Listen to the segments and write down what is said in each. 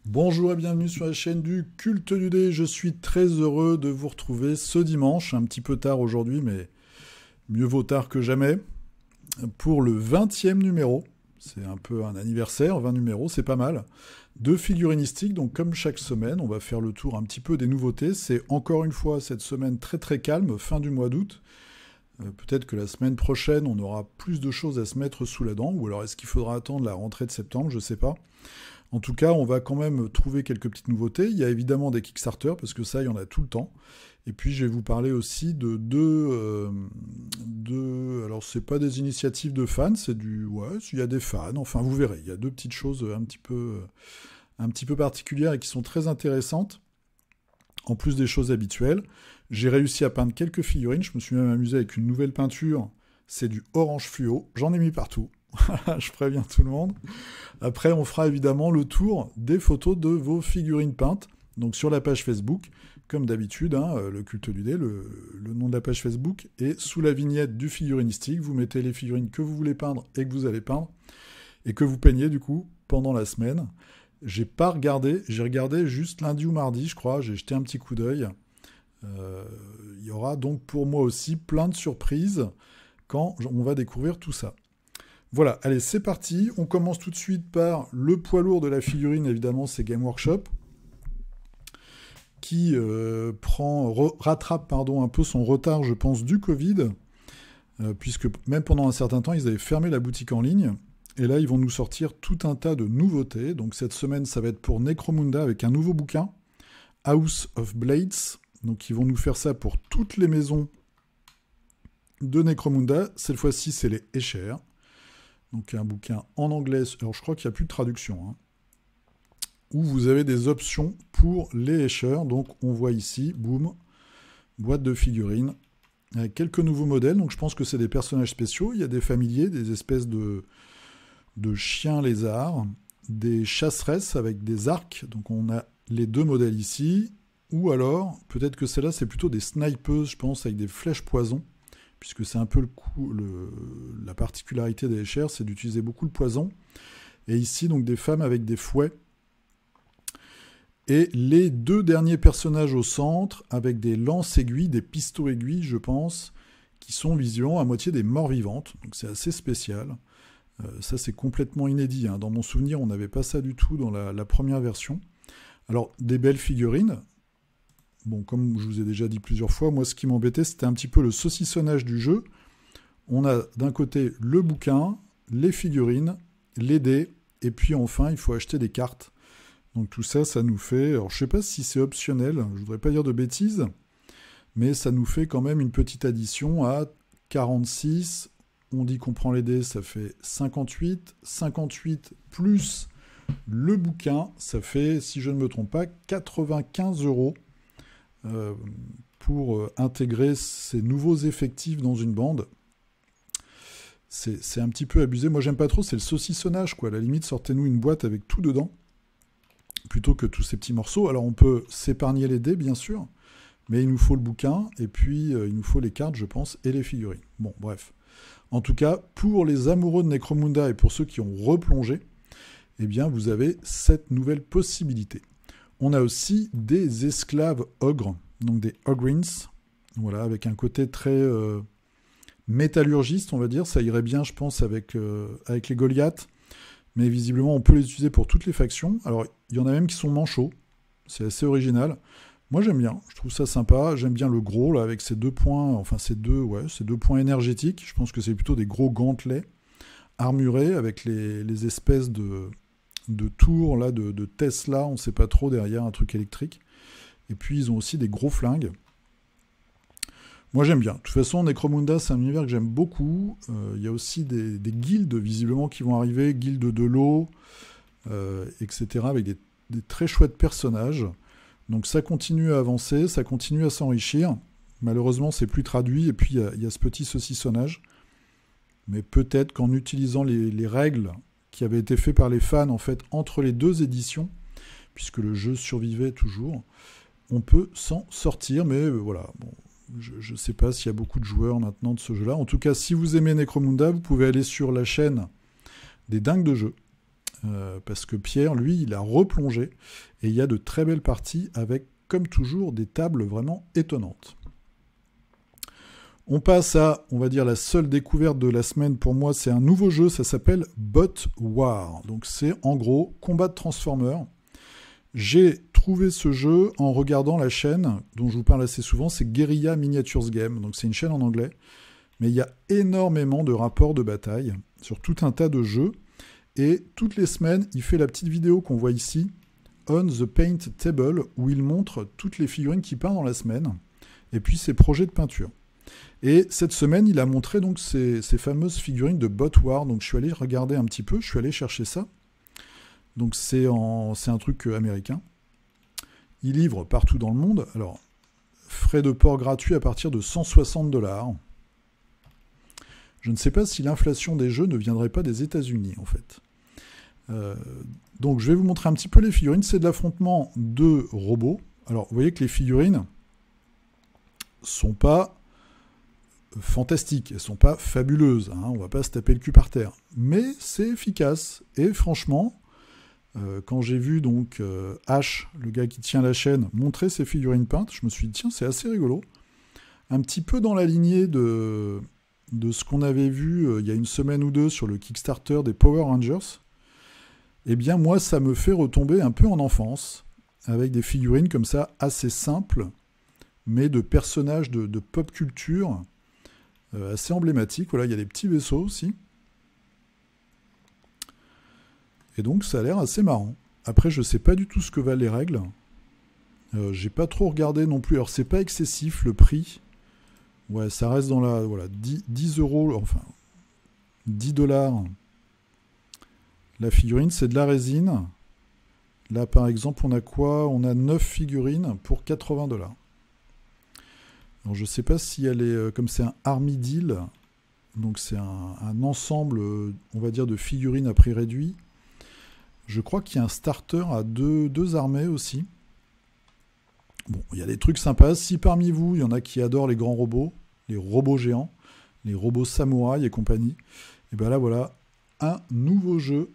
Bonjour et bienvenue sur la chaîne du Culte du Dé. Je suis très heureux de vous retrouver ce dimanche, un petit peu tard aujourd'hui, mais mieux vaut tard que jamais, pour le 20e numéro. C'est un peu un anniversaire, 20 numéros, c'est pas mal. De figurinistique, donc comme chaque semaine, on va faire le tour un petit peu des nouveautés. C'est encore une fois cette semaine très très calme, fin du mois d'août. Peut-être que la semaine prochaine, on aura plus de choses à se mettre sous la dent, ou alors est-ce qu'il faudra attendre la rentrée de septembre, je sais pas. En tout cas, on va quand même trouver quelques petites nouveautés. Il y a évidemment des Kickstarter, parce que ça, il y en a tout le temps. Et puis, je vais vous parler aussi de deux... alors, c'est pas des initiatives de fans, c'est du... Ouais, il y a des fans, enfin, vous verrez. Il y a deux petites choses un petit peu particulières et qui sont très intéressantes, en plus des choses habituelles. J'ai réussi à peindre quelques figurines. Je me suis même amusé avec une nouvelle peinture. C'est du orange fluo. J'en ai mis partout. Je préviens tout le monde. Après, on fera évidemment le tour des photos de vos figurines peintes. Donc sur la page Facebook, comme d'habitude, le Culte du Dé, le nom de la page Facebook, est sous la vignette du figurinistique. Vous mettez les figurines que vous voulez peindre et que vous allez peindre, et que vous peignez du coup pendant la semaine. J'ai pas regardé, j'ai regardé juste lundi ou mardi, je crois. J'ai jeté un petit coup d'œil. Il y aura donc pour moi aussi plein de surprises quand on va découvrir tout ça. Voilà, allez, c'est parti. On commence tout de suite par le poids lourd de la figurine, évidemment, c'est Game Workshop, qui rattrape un peu son retard, je pense, du Covid, puisque même pendant un certain temps, ils avaient fermé la boutique en ligne, et là, ils vont nous sortir tout un tas de nouveautés. Donc cette semaine, ça va être pour Necromunda, avec un nouveau bouquin, House of Blades. Donc ils vont nous faire ça pour toutes les maisons de Necromunda. Cette fois-ci, c'est les Escher. Donc un bouquin en anglais, alors je crois qu'il n'y a plus de traduction, où vous avez des options pour les Escher. Donc on voit ici, boum, boîte de figurines, avec quelques nouveaux modèles. Donc je pense que c'est des personnages spéciaux. Il y a des familiers, des espèces de chiens lézards, des chasseresses avec des arcs. Donc on a les deux modèles ici. Ou alors, peut-être que celle-là, c'est plutôt des snipeuses, je pense, avec des flèches poison. Puisque c'est un peu la particularité des Escher, c'est d'utiliser beaucoup le poison. Et ici, donc, des femmes avec des fouets. Et les deux derniers personnages au centre, avec des lances-aiguilles, des pistons-aiguilles, je pense, qui sont visiblement à moitié des morts vivantes. Donc c'est assez spécial. Ça, c'est complètement inédit. Dans mon souvenir, on n'avait pas ça du tout dans la première version. Alors, des belles figurines. Bon, comme je vous ai déjà dit plusieurs fois, moi, ce qui m'embêtait, c'était un petit peu le saucissonnage du jeu. On a d'un côté le bouquin, les figurines, les dés, et puis enfin, il faut acheter des cartes. Donc tout ça, ça nous fait... Alors, je ne sais pas si c'est optionnel, je ne voudrais pas dire de bêtises, mais ça nous fait quand même une petite addition à 46. On dit qu'on prend les dés, ça fait 58. 58 plus le bouquin, ça fait, si je ne me trompe pas, 95 € pour intégrer ces nouveaux effectifs dans une bande. C'est un petit peu abusé. Moi, j'aime pas trop, c'est le saucissonnage, quoi. À la limite, sortez-nous une boîte avec tout dedans, plutôt que tous ces petits morceaux. Alors, on peut s'épargner les dés, bien sûr, mais il nous faut le bouquin, et puis il nous faut les cartes, je pense, et les figurines. Bon, bref. En tout cas, pour les amoureux de Necromunda et pour ceux qui ont replongé, eh bien, vous avez cette nouvelle possibilité. On a aussi des esclaves ogres, donc des ogrins, voilà, avec un côté très métallurgiste, on va dire. Ça irait bien, je pense, avec les Goliaths, mais visiblement, on peut les utiliser pour toutes les factions. Alors, il y en a même qui sont manchots, c'est assez original. Moi, j'aime bien, je trouve ça sympa. J'aime bien le gros, là, avec ces deux points, enfin, ces deux points énergétiques. Je pense que c'est plutôt des gros gantelets armurés avec les espèces de tours là, de Tesla, on ne sait pas trop, derrière un truc électrique. Et puis ils ont aussi des gros flingues. Moi j'aime bien. De toute façon, Necromunda, c'est un univers que j'aime beaucoup. Il y a aussi des guildes visiblement qui vont arriver, guildes de l'eau, etc. avec des très chouettes personnages. Donc ça continue à avancer, ça continue à s'enrichir. Malheureusement, c'est plus traduit, et puis il y a ce petit saucissonnage. Mais peut-être qu'en utilisant les règles qui avaient été faites par les fans, en fait, entre les deux éditions, puisque le jeu survivait toujours, on peut s'en sortir, mais voilà. Bon, Je ne sais pas s'il y a beaucoup de joueurs maintenant de ce jeu-là. En tout cas, si vous aimez Necromunda, vous pouvez aller sur la chaîne des dingues de jeu. Parce que Pierre, lui, il a replongé. Et il y a de très belles parties avec, comme toujours, des tables vraiment étonnantes. On passe à, on va dire, la seule découverte de la semaine pour moi. C'est un nouveau jeu, ça s'appelle Bot War. Donc c'est en gros combat de Transformers. J'ai trouvé ce jeu en regardant la chaîne dont je vous parle assez souvent, c'est Guerrilla Miniatures Game. Donc c'est une chaîne en anglais, mais il y a énormément de rapports de bataille sur tout un tas de jeux. Et toutes les semaines, il fait la petite vidéo qu'on voit ici, On the Paint Table, où il montre toutes les figurines qui peignent dans la semaine, et puis ses projets de peinture. Et cette semaine, il a montré donc ces fameuses figurines de Bot War. Donc je suis allé regarder un petit peu, je suis allé chercher ça. Donc c'est un truc américain. Il livre partout dans le monde. Alors, frais de port gratuits à partir de 160 $. Je ne sais pas si l'inflation des jeux ne viendrait pas des États-Unis, en fait. Donc je vais vous montrer un petit peu les figurines. C'est de l'affrontement de robots. Alors, vous voyez que les figurines sont pas fantastiques, elles sont pas fabuleuses, hein, on va pas se taper le cul par terre, mais c'est efficace. Et franchement, quand j'ai vu donc H, le gars qui tient la chaîne, montrer ses figurines peintes, je me suis dit tiens, c'est assez rigolo, un petit peu dans la lignée de ce qu'on avait vu il y a une semaine ou deux sur le Kickstarter des Power Rangers. Eh bien moi, ça me fait retomber un peu en enfance, avec des figurines comme ça, assez simples, mais de personnages de pop culture, assez emblématique. Voilà, il y a des petits vaisseaux aussi. Et donc ça a l'air assez marrant. Après, je sais pas du tout ce que valent les règles. J'ai pas trop regardé non plus. Alors c'est pas excessif le prix. Ouais, ça reste dans la... Voilà, 10 €, enfin 10 $. La figurine, c'est de la résine. Là, par exemple, on a quoi? On a 9 figurines pour 80 $. Alors, je ne sais pas si elle est... comme c'est un Army Deal, donc c'est un ensemble, on va dire, de figurines à prix réduit. Je crois qu'il y a un starter à deux armées aussi. Bon, il y a des trucs sympas. Si parmi vous, il y en a qui adorent les grands robots, les robots géants, les robots samouraïs et compagnie, et bien là, voilà un nouveau jeu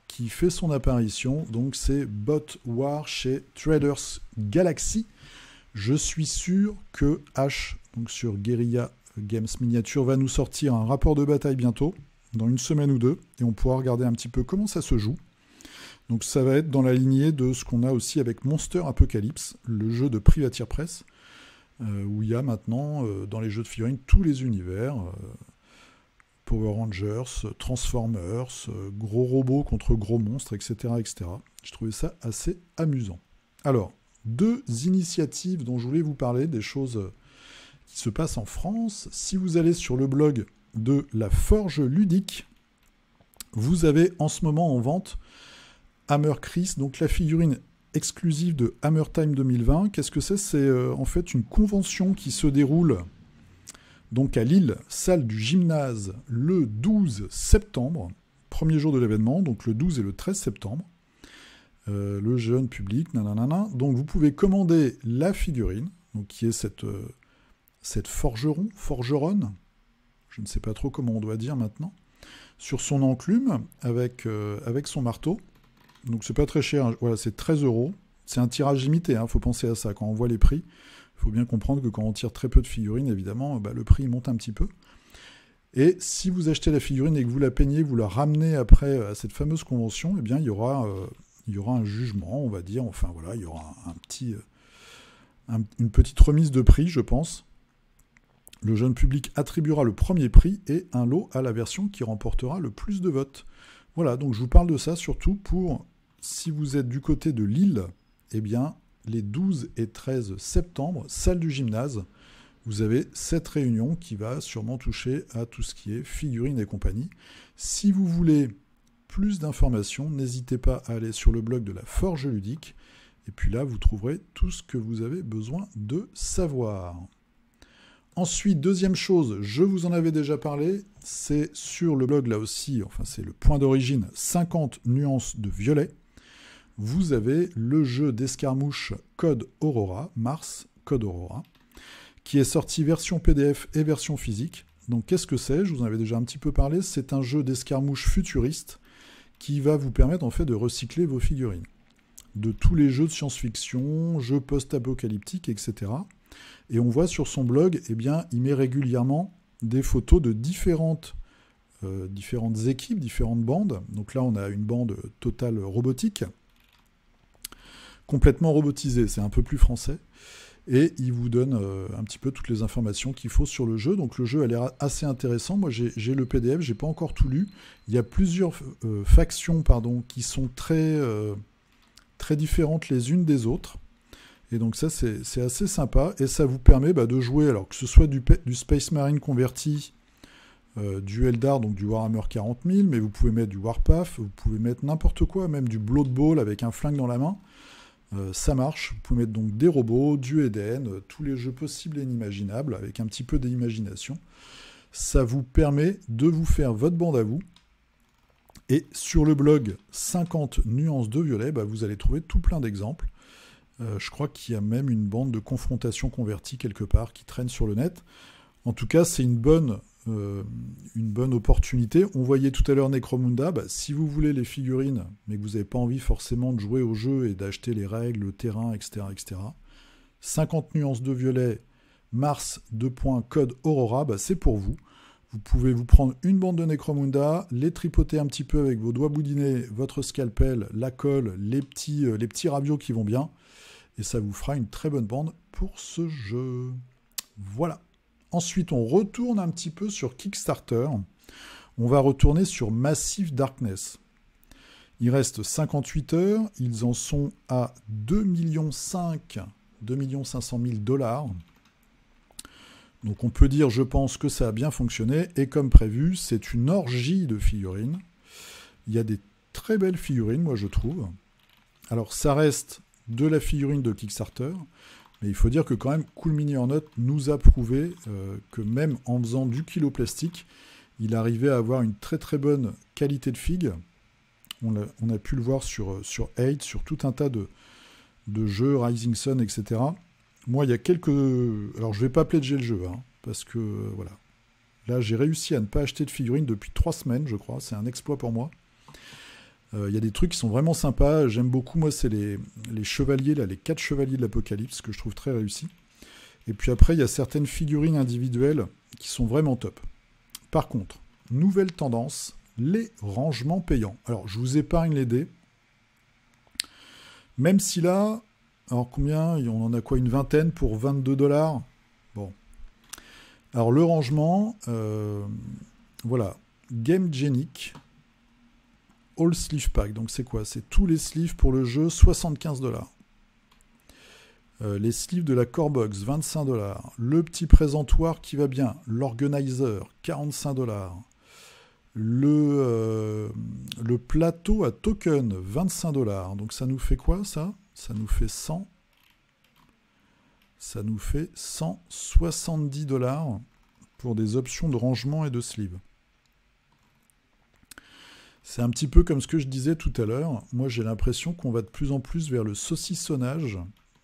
qui fait son apparition. Donc, c'est Bot War chez Traders Galaxy. Je suis sûr que H, donc sur Guerrilla Games Miniature, va nous sortir un rapport de bataille bientôt, dans une semaine ou deux, et on pourra regarder un petit peu comment ça se joue. Donc ça va être dans la lignée de ce qu'on a aussi avec Monster Apocalypse, le jeu de Privateer Press, où il y a maintenant, dans les jeux de figurines, tous les univers, Power Rangers, Transformers, gros robots contre gros monstres, etc., etc. Je trouvais ça assez amusant. Alors, deux initiatives dont je voulais vous parler, des choses qui se passent en France. Si vous allez sur le blog de la Forge Ludique, vous avez en ce moment en vente Hammer Chris, donc la figurine exclusive de Hammer Time 2020. Qu'est-ce que c'est? C'est en fait une convention qui se déroule donc à Lille, salle du gymnase, le 12 septembre, premier jour de l'événement, donc le 12 et le 13 septembre. Le jeune public, nanana. Donc vous pouvez commander la figurine, donc qui est cette forgeronne, je ne sais pas trop comment on doit dire maintenant, sur son enclume avec son marteau. Donc c'est pas très cher, hein. Voilà, c'est 13 €. C'est un tirage limité, hein, faut penser à ça. Quand on voit les prix, il faut bien comprendre que quand on tire très peu de figurines, évidemment, le prix monte un petit peu. Et si vous achetez la figurine et que vous la peignez, vous la ramenez après à cette fameuse convention, eh bien il y aura un jugement, on va dire. Enfin voilà, il y aura une petite remise de prix, je pense. Le jeune public attribuera le premier prix et un lot à la version qui remportera le plus de votes. Voilà, donc je vous parle de ça surtout pour, si vous êtes du côté de Lille, eh bien, les 12 et 13 septembre, salle du gymnase, vous avez cette réunion qui va sûrement toucher à tout ce qui est figurines et compagnie. Si vous voulez plus d'informations, n'hésitez pas à aller sur le blog de la Forge Ludique, et puis là, vous trouverez tout ce que vous avez besoin de savoir. Ensuite, deuxième chose, je vous en avais déjà parlé, c'est sur le blog là aussi, enfin c'est le point d'origine, 50 nuances de violet. Vous avez le jeu d'escarmouche Code Aurora, Mars Code Aurora, qui est sorti version PDF et version physique. Donc qu'est-ce que c'est? Je vous en avais déjà un petit peu parlé. C'est un jeu d'escarmouche futuriste qui va vous permettre en fait de recycler vos figurines. De tous les jeux de science-fiction, jeux post-apocalyptiques, etc. Et on voit sur son blog, eh bien, il met régulièrement des photos de différentes équipes, différentes bandes. Donc là, on a une bande totale robotique, complètement robotisée, c'est un peu plus français. Et il vous donne un petit peu toutes les informations qu'il faut sur le jeu. Donc le jeu a l'air assez intéressant. Moi, j'ai le PDF, j'ai pas encore tout lu. Il y a plusieurs factions qui sont très différentes les unes des autres. Et donc ça, c'est assez sympa. Et ça vous permet de jouer, alors que ce soit du Space Marine converti, du Eldar, donc du Warhammer 40 000, mais vous pouvez mettre du Warpath, vous pouvez mettre n'importe quoi, même du Blood Bowl avec un flingue dans la main. Ça marche. Vous pouvez mettre donc des robots, du Eden, tous les jeux possibles et inimaginables, avec un petit peu d'imagination. Ça vous permet de vous faire votre bande à vous. Et sur le blog 50 nuances de violet, vous allez trouver tout plein d'exemples. Je crois qu'il y a même une bande de confrontation convertie quelque part qui traîne sur le net. En tout cas, c'est une bonne opportunité. On voyait tout à l'heure Necromunda. Si vous voulez les figurines, mais que vous n'avez pas envie forcément de jouer au jeu et d'acheter les règles, le terrain, etc., 50 nuances de violet, Mars, code Aurora, c'est pour vous. Vous pouvez vous prendre une bande de Necromunda, les tripoter un petit peu avec vos doigts boudinés, votre scalpel, la colle, les petits ravios qui vont bien, et ça vous fera une très bonne bande pour ce jeu. Voilà. Ensuite, on retourne un petit peu sur Kickstarter. On va retourner sur Massive Darkness. Il reste 58 heures. Ils en sont à 2,5 $. Donc on peut dire, je pense, que ça a bien fonctionné. Et comme prévu, c'est une orgie de figurines. Il y a des très belles figurines, moi je trouve. Alors ça reste de la figurine de Kickstarter. Mais il faut dire que quand même, Cool Mini Hornet nous a prouvé que même en faisant du kilo plastique, il arrivait à avoir une très très bonne qualité de figue. On a pu le voir sur 8, sur tout un tas de jeux, Rising Sun, etc. Moi, il y a quelques... Alors, je ne vais pas pledger le jeu, parce que, voilà. Là, j'ai réussi à ne pas acheter de figurines depuis 3 semaines, je crois. C'est un exploit pour moi. Il y a des trucs qui sont vraiment sympas. J'aime beaucoup, moi, c'est les chevaliers, là, les 4 chevaliers de l'Apocalypse, que je trouve très réussis. Et puis après, il y a certaines figurines individuelles qui sont vraiment top. Par contre, nouvelle tendance, les rangements payants. Alors, je vous épargne les dés. Même si là, alors combien? On en a quoi? Une vingtaine pour 22 $. Bon. Alors, le rangement, voilà. Game Genic. All Sleeve Pack, donc c'est quoi? C'est tous les sleeves pour le jeu, 75 $. Les sleeves de la Core Box, 25 $. Le petit présentoir qui va bien, l'Organizer, 45 $. Le plateau à token, 25 $. Donc ça nous fait quoi, ça? Ça nous fait 100. Ça nous fait 170 $ pour des options de rangement et de sleeve. C'est un petit peu comme ce que je disais tout à l'heure. Moi, j'ai l'impression qu'on va de plus en plus vers le saucissonnage.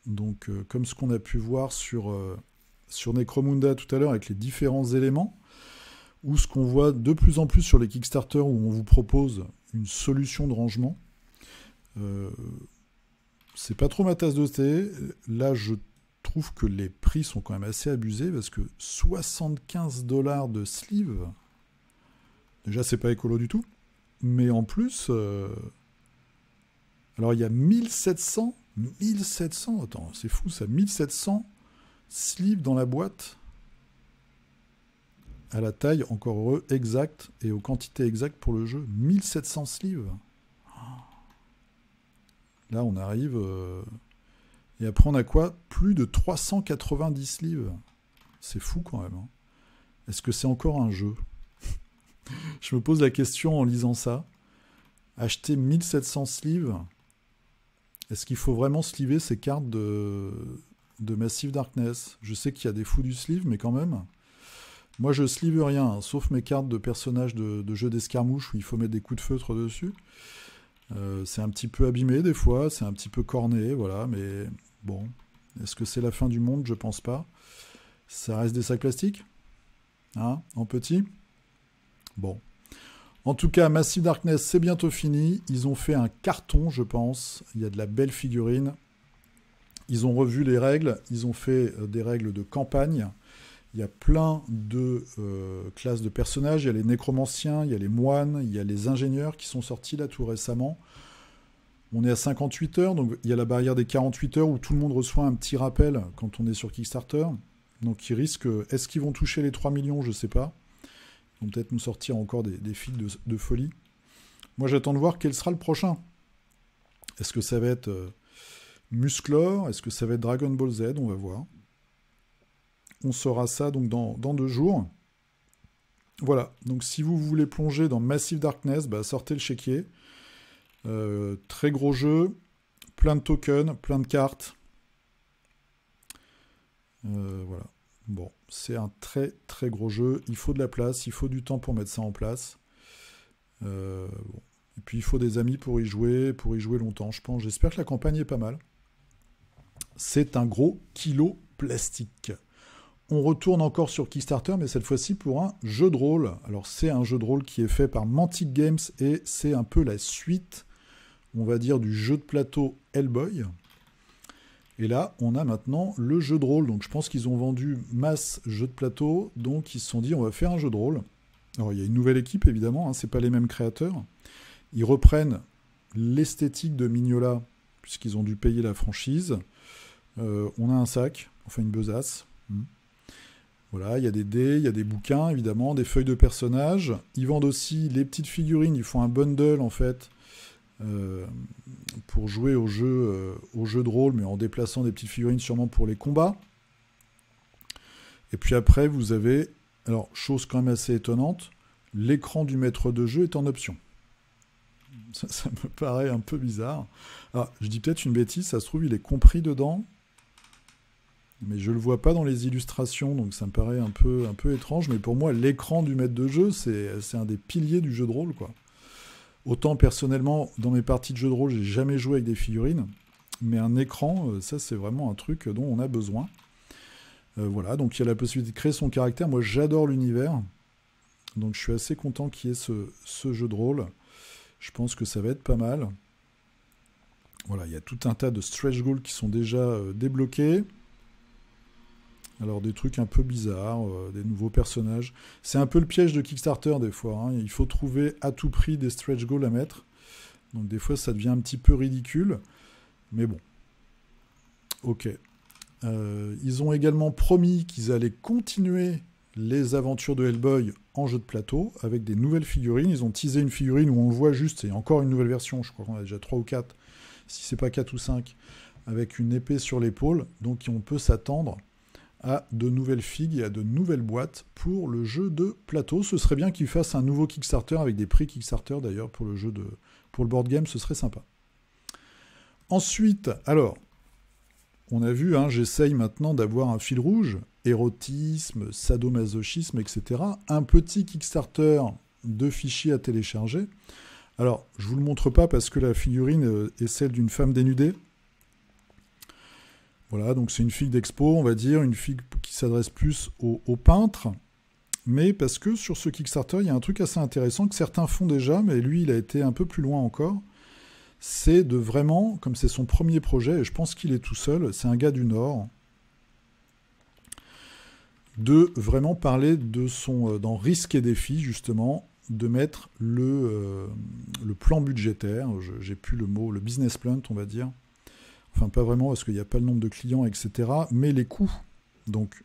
Donc, comme ce qu'on a pu voir sur Necromunda tout à l'heure avec les différents éléments, ou ce qu'on voit de plus en plus sur les Kickstarter où on vous propose une solution de rangement. C'est pas trop ma tasse de thé. Là, je trouve que les prix sont quand même assez abusés parce que 75 $ de sleeve, déjà, c'est pas écolo du tout. Mais en plus, alors il y a 1700, attends, c'est fou ça, 1700 sleeves dans la boîte, à la taille, encore heureux, exacte, et aux quantités exactes pour le jeu, 1700 sleeves. Là, on arrive, et après on a quoi? Plus de 390 sleeves. C'est fou quand même. Est-ce que c'est encore un jeu? Je me pose la question en lisant ça. Acheter 1700 sleeves, est-ce qu'il faut vraiment sleever ces cartes de Massive Darkness? Je sais qu'il y a des fous du sleeve, mais quand même. Moi, je sleeve rien, sauf mes cartes de personnages de jeux d'escarmouche où il faut mettre des coups de feutre dessus. C'est un petit peu abîmé des fois, c'est un petit peu corné, voilà, mais bon. Est-ce que c'est la fin du monde? Je pense pas. Ça reste des sacs plastiques, hein, en petit. Bon. En tout cas, Massive Darkness, c'est bientôt fini. Ils ont fait un carton, je pense. Il y a de la belle figurine. Ils ont revu les règles. Ils ont fait des règles de campagne. Il y a plein de classes de personnages. Il y a les nécromanciens, il y a les moines, il y a les ingénieurs qui sont sortis là tout récemment. On est à 58 heures, donc il y a la barrière des 48 heures où tout le monde reçoit un petit rappel quand on est sur Kickstarter. Donc ils risquent... Est-ce qu'ils vont toucher les 3 millions? Je ne sais pas. Ils vont peut-être nous sortir encore des fils de folie. Moi, j'attends de voir quel sera le prochain. Est-ce que ça va être Musclor? Est-ce que ça va être Dragon Ball Z? On va voir. On saura ça donc dans 2 jours. Voilà. Donc, si vous voulez plonger dans Massive Darkness, bah, sortez le chéquier. Très gros jeu. Plein de tokens, plein de cartes. Voilà. Bon, c'est un très très gros jeu. Il faut de la place, il faut du temps pour mettre ça en place. Bon. Et puis il faut des amis pour y jouer longtemps, je pense. J'espère que la campagne est pas mal. C'est un gros kilo plastique. On retourne encore sur Kickstarter, mais cette fois-ci pour un jeu de rôle. Alors c'est un jeu de rôle qui est fait par Mantic Games et c'est un peu la suite, on va dire, du jeu de plateau Hellboy. Et là, on a maintenant le jeu de rôle. Donc je pense qu'ils ont vendu masse jeux de plateau. Donc ils se sont dit, on va faire un jeu de rôle. Alors il y a une nouvelle équipe, évidemment. Hein, c'est pas les mêmes créateurs. Ils reprennent l'esthétique de Mignola, puisqu'ils ont dû payer la franchise. On a un sac, enfin une besace. Voilà, il y a des dés, il y a des bouquins, évidemment, des feuilles de personnages. Ils vendent aussi les petites figurines. Ils font un bundle, en fait, pour jouer au jeu de rôle, mais en déplaçant des petites figurines sûrement pour les combats. Et puis après, vous avez, alors chose quand même assez étonnante, l'écran du maître de jeu est en option. Ça me paraît un peu bizarre. Ah, je dis peut-être une bêtise, ça se trouve il est compris dedans, mais je le vois pas dans les illustrations, donc ça me paraît un peu étrange. Mais pour moi, l'écran du maître de jeu, c'est un des piliers du jeu de rôle, quoi. Autant personnellement, dans mes parties de jeux de rôle, j'ai jamais joué avec des figurines, mais un écran, ça c'est vraiment un truc dont on a besoin. Voilà, donc il y a la possibilité de créer son caractère. Moi j'adore l'univers, donc je suis assez content qu'il y ait ce jeu de rôle. Je pense que ça va être pas mal. Voilà, il y a tout un tas de stretch goals qui sont déjà débloqués. Alors des trucs un peu bizarres, des nouveaux personnages. C'est un peu le piège de Kickstarter des fois. Hein. Il faut trouver à tout prix des stretch goals à mettre. Donc des fois ça devient un petit peu ridicule. Mais bon. Ok. Ils ont également promis qu'ils allaient continuer les aventures de Hellboy en jeu de plateau avec des nouvelles figurines. Ils ont teasé une figurine où on le voit juste, c'est encore une nouvelle version, je crois qu'on a déjà 3 ou 4, si c'est pas 4 ou 5, avec une épée sur l'épaule. Donc on peut s'attendre à de nouvelles figues et à de nouvelles boîtes pour le jeu de plateau. Ce serait bien qu'ils fassent un nouveau Kickstarter avec des prix Kickstarter d'ailleurs pour le board game, ce serait sympa. Ensuite, alors, on a vu, hein, j'essaye maintenant d'avoir un fil rouge, érotisme, sadomasochisme, etc. Un petit Kickstarter de fichiers à télécharger. Alors, je vous le montre pas parce que la figurine est celle d'une femme dénudée. Voilà, donc c'est une figue d'expo, on va dire, une figue qui s'adresse plus aux peintres, mais parce que sur ce Kickstarter, il y a un truc assez intéressant que certains font déjà, mais lui, il a été un peu plus loin encore. C'est de vraiment, comme c'est son premier projet, et je pense qu'il est tout seul, c'est un gars du Nord, de vraiment parler de dans Risque et Défi, justement, de mettre le plan budgétaire, j'ai plus le mot, le business plan, on va dire. Enfin, pas vraiment, parce qu'il n'y a pas le nombre de clients, etc. Mais les coûts. Donc,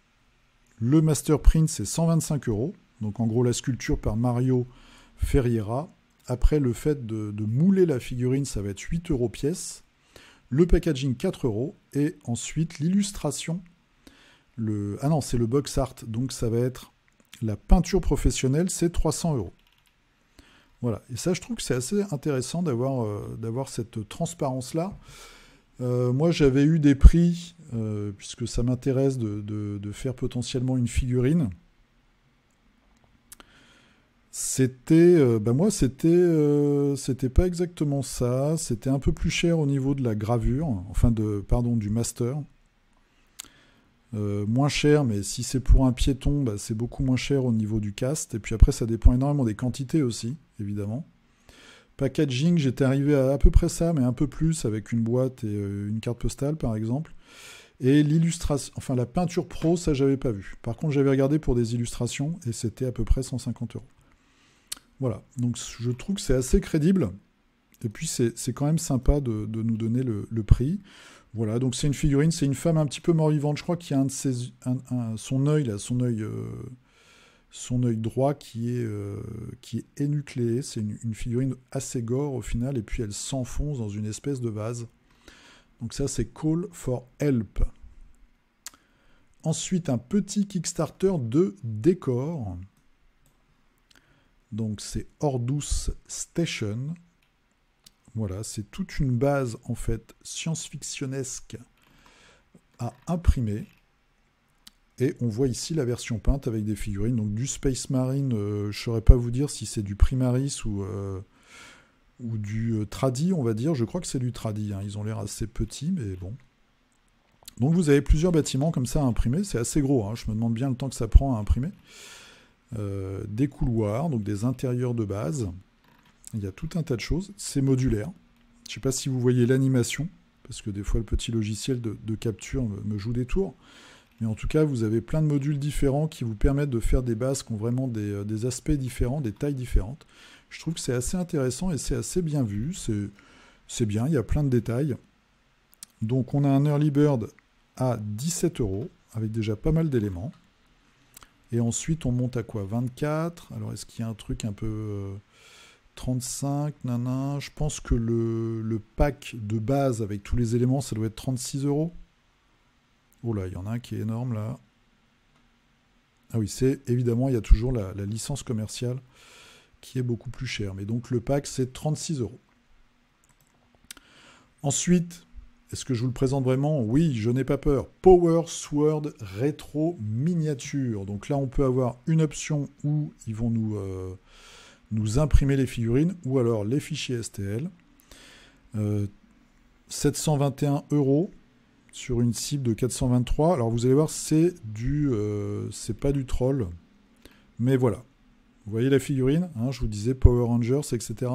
le Master Print, c'est 125 €. Donc, en gros, la sculpture par Mario Ferriera. Après, le fait de mouler la figurine, ça va être 8 € pièce. Le packaging, 4 €. Et ensuite, l'illustration. Ah non, c'est le box art. Donc, ça va être la peinture professionnelle, c'est 300 €. Voilà. Et ça, je trouve que c'est assez intéressant d'avoir cette transparence-là. Moi, j'avais eu des prix, puisque ça m'intéresse de faire potentiellement une figurine. Moi, c'était pas exactement ça. C'était un peu plus cher au niveau de la gravure, enfin du master. Moins cher, mais si c'est pour un piéton, bah, c'est beaucoup moins cher au niveau du cast. Et puis après, ça dépend énormément des quantités aussi, évidemment. Packaging, j'étais arrivé à peu près ça, mais un peu plus, avec une boîte et une carte postale, par exemple. Et l'illustration, enfin la peinture pro, ça, j'avais pas vu. Par contre, j'avais regardé pour des illustrations, et c'était à peu près 150 euros. Voilà, donc je trouve que c'est assez crédible. Et puis, c'est quand même sympa de nous donner le prix. Voilà, donc c'est une figurine, c'est une femme un petit peu mort-vivante. Je crois qu'il y a son œil, là, son œil droit qui est énucléé. C'est une figurine assez gore au final, et puis elle s'enfonce dans une espèce de vase. Donc ça, c'est Call for Help. Ensuite, un petit Kickstarter de décor. Donc c'est Ordus Station. Voilà, c'est toute une base en fait science-fictionnesque à imprimer. Et on voit ici la version peinte avec des figurines. Donc du Space Marine, je ne saurais pas vous dire si c'est du Primaris ou du Tradi, on va dire. Je crois que c'est du Tradi, hein. Ils ont l'air assez petits, mais bon. Donc vous avez plusieurs bâtiments comme ça à imprimer. C'est assez gros, hein. Je me demande bien le temps que ça prend à imprimer. Des couloirs, donc des intérieurs de base. Il y a tout un tas de choses. C'est modulaire. Je ne sais pas si vous voyez l'animation, parce que des fois le petit logiciel de capture me joue des tours. Mais en tout cas, vous avez plein de modules différents qui vous permettent de faire des bases qui ont vraiment des aspects différents, des tailles différentes. Je trouve que c'est assez intéressant et c'est assez bien vu. C'est bien, il y a plein de détails. Donc on a un Early Bird à 17 €, avec déjà pas mal d'éléments. Et ensuite, on monte à quoi? 24. Alors, est-ce qu'il y a un truc un peu 35, nanan. Je pense que le pack de base avec tous les éléments, ça doit être 36 €. Oh là, il y en a un qui est énorme là. Ah oui, c'est évidemment, il y a toujours la licence commerciale qui est beaucoup plus chère. Mais donc, le pack, c'est 36 €. Ensuite, est-ce que je vous le présente vraiment? Oui, je n'ai pas peur. Power Sword Rétro Miniature. Donc là, on peut avoir une option où ils vont nous imprimer les figurines ou alors les fichiers STL. 721 € sur une cible de 423. Alors vous allez voir, c'est pas du troll. Mais voilà. Vous voyez la figurine, hein, je vous disais Power Rangers, etc.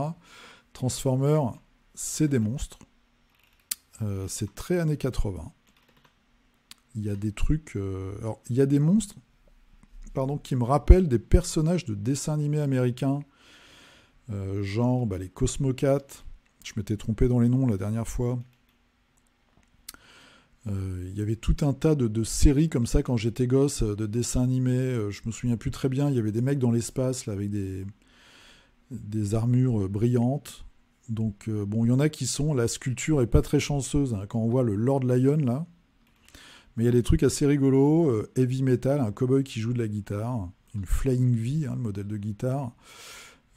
Transformers, c'est des monstres. C'est très années 80. Il y a des trucs... alors, il y a des monstres qui me rappellent des personnages de dessins animés américains, genre les Cosmocats. Je m'étais trompé dans les noms la dernière fois. Il y avait tout un tas de séries comme ça quand j'étais gosse, de dessins animés. Je me souviens plus très bien. Il y avait des mecs dans l'espace là, avec des armures brillantes. Donc, bon, il y en a qui sont... La sculpture est pas très chanceuse, hein, quand on voit le Lord Lion, là. Mais il y a des trucs assez rigolos. Heavy Metal, un cowboy qui joue de la guitare. Une Flying V, hein, le modèle de guitare.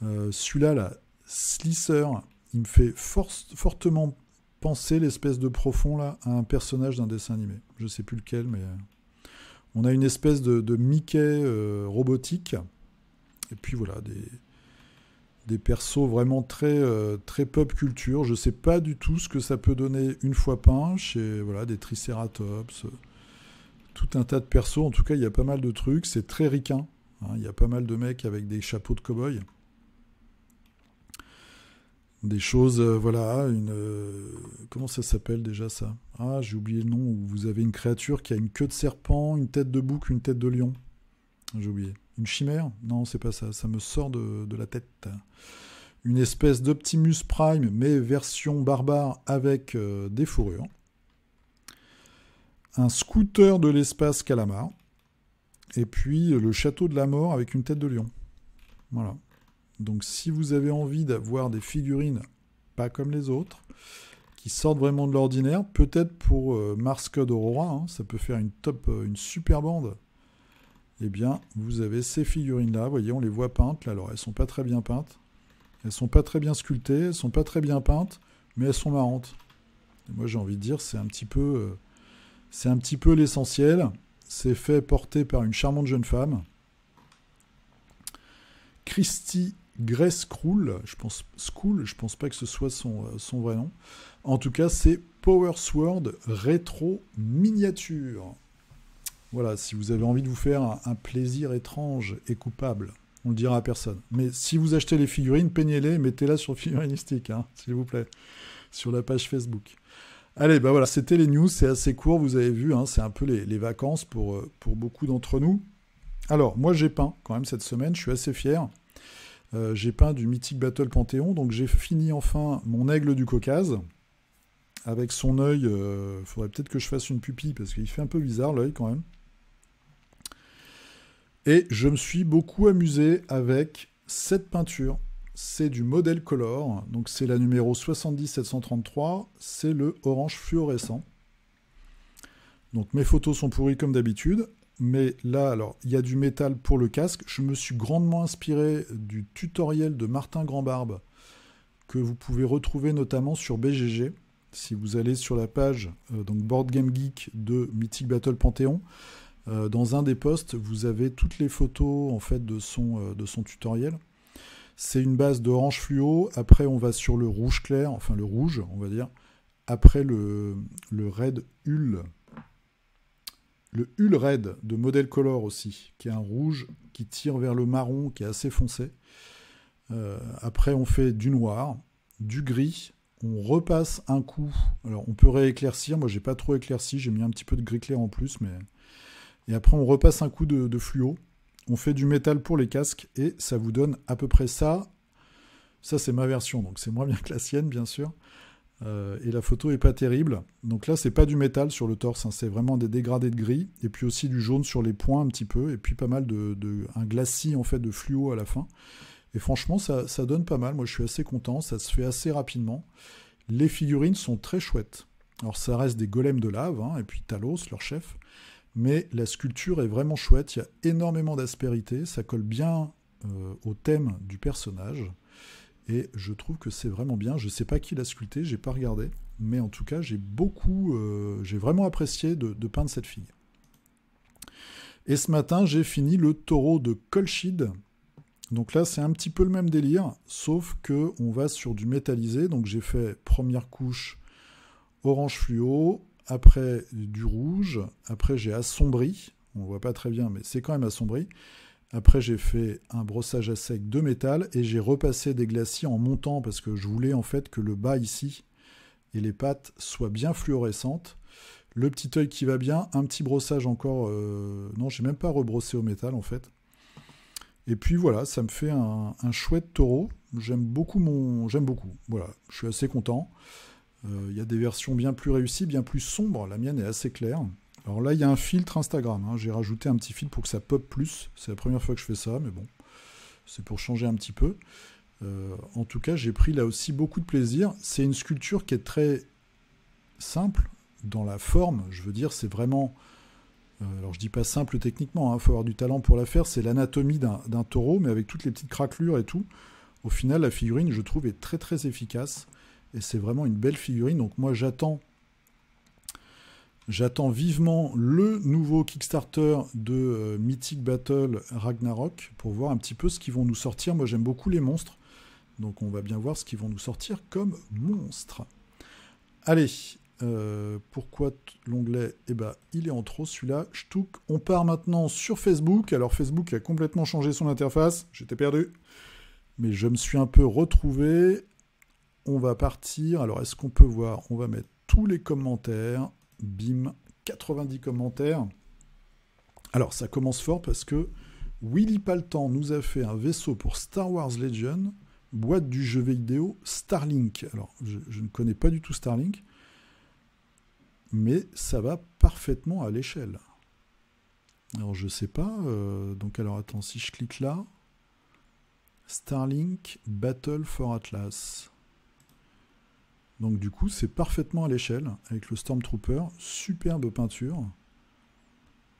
Celui-là, là, Slicer, il me fait fortement penser, l'espèce de profond, là, à un personnage d'un dessin animé. Je sais plus lequel, mais... on a une espèce de Mickey robotique. Et puis, voilà, des persos vraiment très, très pop culture. Je ne sais pas du tout ce que ça peut donner une fois peint. Chez des Triceratops, tout un tas de persos. En tout cas, il y a pas mal de trucs. C'est très ricain, hein. Il y a pas mal de mecs avec des chapeaux de cow-boy. Des choses, comment ça s'appelle déjà ça? Ah, j'ai oublié le nom. Où vous avez une créature qui a une queue de serpent, une tête de bouc, une tête de lion. J'ai oublié. Une chimère? Non, c'est pas ça. Ça me sort de la tête. Une espèce d'Optimus Prime, mais version barbare avec des fourrures. Un scooter de l'espace Calamar. Et puis le château de la mort avec une tête de lion. Voilà. Donc si vous avez envie d'avoir des figurines pas comme les autres, qui sortent vraiment de l'ordinaire, peut-être pour Mars Code Aurora, hein, ça peut faire une super bande. Eh bien, vous avez ces figurines-là, vous voyez, on les voit peintes, là, alors elles sont pas très bien peintes, elles sont pas très bien sculptées, elles sont pas très bien peintes, mais elles sont marrantes. Et moi, j'ai envie de dire, c'est un petit peu l'essentiel. C'est fait porter par une charmante jeune femme, Christy Grace School, je pense pas que ce soit son vrai nom. En tout cas, c'est Power Sword Rétro Miniature. Voilà, si vous avez envie de vous faire un plaisir étrange et coupable, on le dira à personne. Mais si vous achetez les figurines, peignez-les, mettez-les sur Figuristique, hein, s'il vous plaît, sur la page Facebook. Allez, bah voilà, c'était les news, c'est assez court, vous avez vu, hein, c'est un peu les vacances pour beaucoup d'entre nous. Alors, moi j'ai peint quand même cette semaine, je suis assez fier. J'ai peint du Mythic Battle Panthéon, donc j'ai fini enfin mon aigle du Caucase. Avec son œil, faudrait peut-être que je fasse une pupille, parce qu'il fait un peu bizarre l'œil quand même. Et je me suis beaucoup amusé avec cette peinture. C'est du Model Color, donc c'est la numéro 70733, c'est le orange fluorescent. Donc mes photos sont pourries comme d'habitude, mais là, alors, il y a du métal pour le casque. Je me suis grandement inspiré du tutoriel de Martin Grandbarbe, que vous pouvez retrouver notamment sur BGG. Si vous allez sur la page donc Board Game Geek de Mythic Battle Panthéon, dans un des posts, vous avez toutes les photos en fait de son tutoriel. C'est une base d'orange fluo. Après, on va sur le rouge clair, enfin le rouge, on va dire. Après, le Red Hull. Le Hull Red de Model Color aussi, qui est un rouge qui tire vers le marron, qui est assez foncé. Après, on fait du noir, du gris. On repasse un coup. Alors, on peut rééclaircir. Moi, j'ai pas trop éclairci. J'ai mis un petit peu de gris clair en plus, mais... Et après, on repasse un coup de fluo. On fait du métal pour les casques et ça vous donne à peu près ça. Ça, c'est ma version, donc c'est moins bien que la sienne, bien sûr. Et la photo est pas terrible. Donc là, c'est pas du métal sur le torse, hein, c'est vraiment des dégradés de gris. Et puis aussi du jaune sur les points un petit peu. Et puis pas mal un glacis en fait de fluo à la fin. Et franchement, ça donne pas mal. Moi, je suis assez content. Ça se fait assez rapidement. Les figurines sont très chouettes. Alors, ça reste des golems de lave, hein, et puis Talos, leur chef. Mais la sculpture est vraiment chouette, il y a énormément d'aspérité, ça colle bien au thème du personnage, et je trouve que c'est vraiment bien. Je ne sais pas qui l'a sculpté, j'ai pas regardé, mais en tout cas, j'ai vraiment apprécié de peindre cette fille. Et ce matin, j'ai fini le taureau de Colchide. Donc là, c'est un petit peu le même délire, sauf que on va sur du métallisé. Donc j'ai fait première couche orange fluo, après du rouge, après j'ai assombri, on ne voit pas très bien mais c'est quand même assombri, après j'ai fait un brossage à sec de métal et j'ai repassé des glacis en montant parce que je voulais en fait que le bas ici et les pattes soient bien fluorescentes, le petit œil qui va bien, un petit brossage encore, non j'ai même pas rebrossé au métal en fait, et puis voilà, ça me fait un chouette taureau, j'aime beaucoup, voilà, je suis assez content. Il y a des versions bien plus réussies, bien plus sombres. La mienne est assez claire. Alors là, il y a un filtre Instagram. Hein. J'ai rajouté un petit filtre pour que ça pop plus. C'est la première fois que je fais ça, mais bon, c'est pour changer un petit peu. En tout cas, j'ai pris là aussi beaucoup de plaisir. C'est une sculpture qui est très simple dans la forme. Je veux dire, c'est vraiment... alors je dis pas simple techniquement, il faut avoir du talent pour la faire. C'est l'anatomie d'un taureau, mais avec toutes les petites craquelures et tout. Au final, la figurine, je trouve, est très très efficace. Et c'est vraiment une belle figurine. Donc moi, j'attends vivement le nouveau Kickstarter de Mythic Battle Ragnarok pour voir un petit peu ce qu'ils vont nous sortir. Moi, j'aime beaucoup les monstres. Donc on va bien voir ce qu'ils vont nous sortir comme monstres. Allez, pourquoi l'onglet? Eh ben, il est en trop celui-là. Ch'touk. On part maintenant sur Facebook. Alors Facebook a complètement changé son interface. J'étais perdu. Mais je me suis un peu retrouvé. On va partir. Alors, est-ce qu'on peut voir? On va mettre tous les commentaires. Bim, 90 commentaires. Alors, ça commence fort parce que Willy Paltan nous a fait un vaisseau pour Star Wars Legion, boîte du jeu vidéo Starlink. Alors, je ne connais pas du tout Starlink, mais ça va parfaitement à l'échelle. Alors, je sais pas. Donc, alors, attends, si je clique là. Starlink Battle for Atlas. Donc du coup, c'est parfaitement à l'échelle, avec le Stormtrooper, superbe peinture.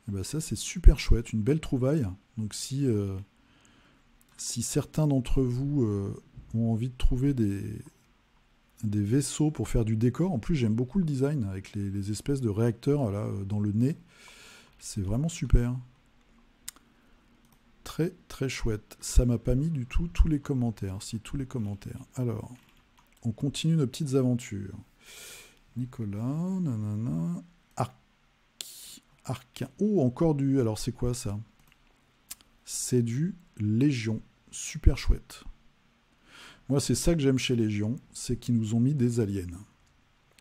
Et ben ça, c'est super chouette, une belle trouvaille. Donc si certains d'entre vous ont envie de trouver des vaisseaux pour faire du décor, en plus j'aime beaucoup le design, avec les espèces de réacteurs là, dans le nez. C'est vraiment super. Très très chouette. Ça m'a pas mis du tout tous les commentaires. Si, tous les commentaires. Alors... on continue nos petites aventures. Nicolas, nanana. Arcane. Oh, encore du... Alors, c'est quoi, ça? C'est du Légion. Super chouette. Moi, c'est ça que j'aime chez Légion, c'est qu'ils nous ont mis des aliens.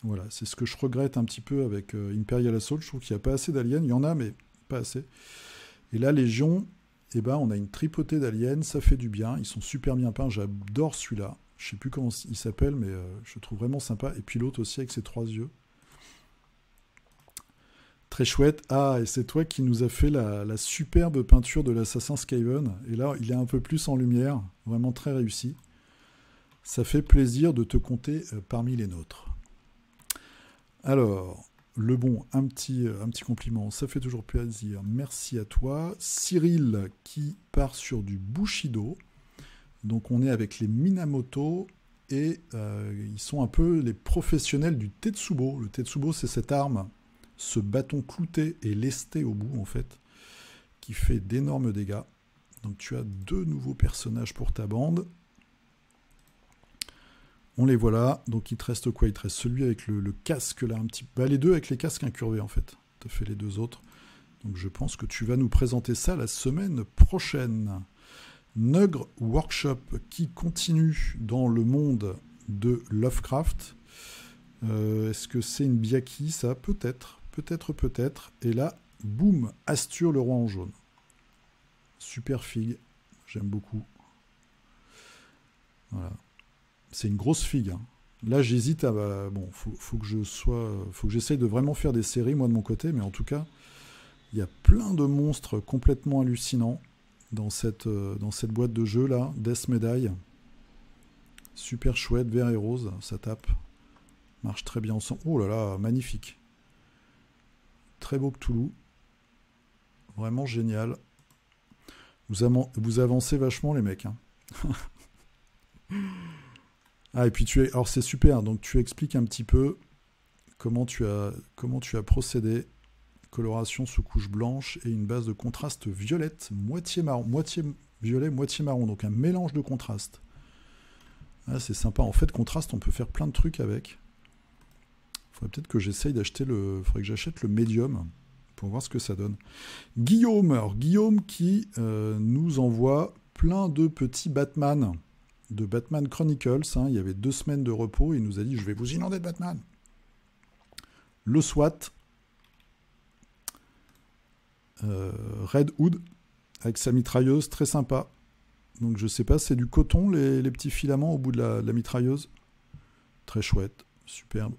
Voilà, c'est ce que je regrette un petit peu avec Imperial Assault. Je trouve qu'il n'y a pas assez d'aliens. Il y en a, mais pas assez. Et là, Légion, eh ben, on a une tripotée d'aliens. Ça fait du bien. Ils sont super bien peints. J'adore celui-là. Je ne sais plus comment il s'appelle, mais je le trouve vraiment sympa. Et puis l'autre aussi avec ses 3 yeux. Très chouette. Ah, et c'est toi qui nous a fait la superbe peinture de l'assassin Skaven. Et là, il est un peu plus en lumière. Vraiment très réussi. Ça fait plaisir de te compter parmi les nôtres. Alors, le bon, un petit compliment, ça fait toujours plaisir. Merci à toi. Cyril qui part sur du Bushido. Donc on est avec les Minamoto et ils sont un peu les professionnels du Tetsubo. Le Tetsubo, c'est cette arme, ce bâton clouté et lesté au bout en fait, qui fait d'énormes dégâts. Donc tu as 2 nouveaux personnages pour ta bande. On les voit là. Donc il te reste quoi? Il te reste celui avec le casque là, un petit peu. Bah, les deux avec les casques incurvés en fait. Tu as fait les 2 autres. Donc je pense que tu vas nous présenter ça la semaine prochaine. Nugr Workshop qui continue dans le monde de Lovecraft. Est-ce que c'est une Biaki ça? Peut-être. Et là, boum, Astur le roi en jaune. Super figue. J'aime beaucoup. Voilà. C'est une grosse figue. Hein. Là, j'hésite à... bon, faut que j'essaye de vraiment faire des séries, moi, de mon côté. Mais en tout cas, il y a plein de monstres complètement hallucinants dans cette boîte de jeu, là. Death Medaille. Super chouette, vert et rose. Ça tape. Marche très bien ensemble. Oh là là, magnifique. Très beau Cthulhu. Vraiment génial. Vous avancez vachement, les mecs. Hein. Ah, et puis alors c'est super, donc tu expliques un petit peu comment tu as procédé. Coloration sous couche blanche et une base de contraste violette, moitié marron, moitié violet, moitié marron, donc un mélange de contraste. Ah, c'est sympa, en fait contraste on peut faire plein de trucs avec. Faudrait peut-être que j'essaye d'acheter faudrait que j'achète le médium pour voir ce que ça donne. Guillaume qui nous envoie plein de petits Batman. De Batman Chronicles, hein. Il y avait 2 semaines de repos, il nous a dit je vais vous inonder de Batman. Le SWAT, Red Hood, avec sa mitrailleuse, très sympa. Donc je sais pas, c'est du coton, les petits filaments au bout de la mitrailleuse. Très chouette, superbe.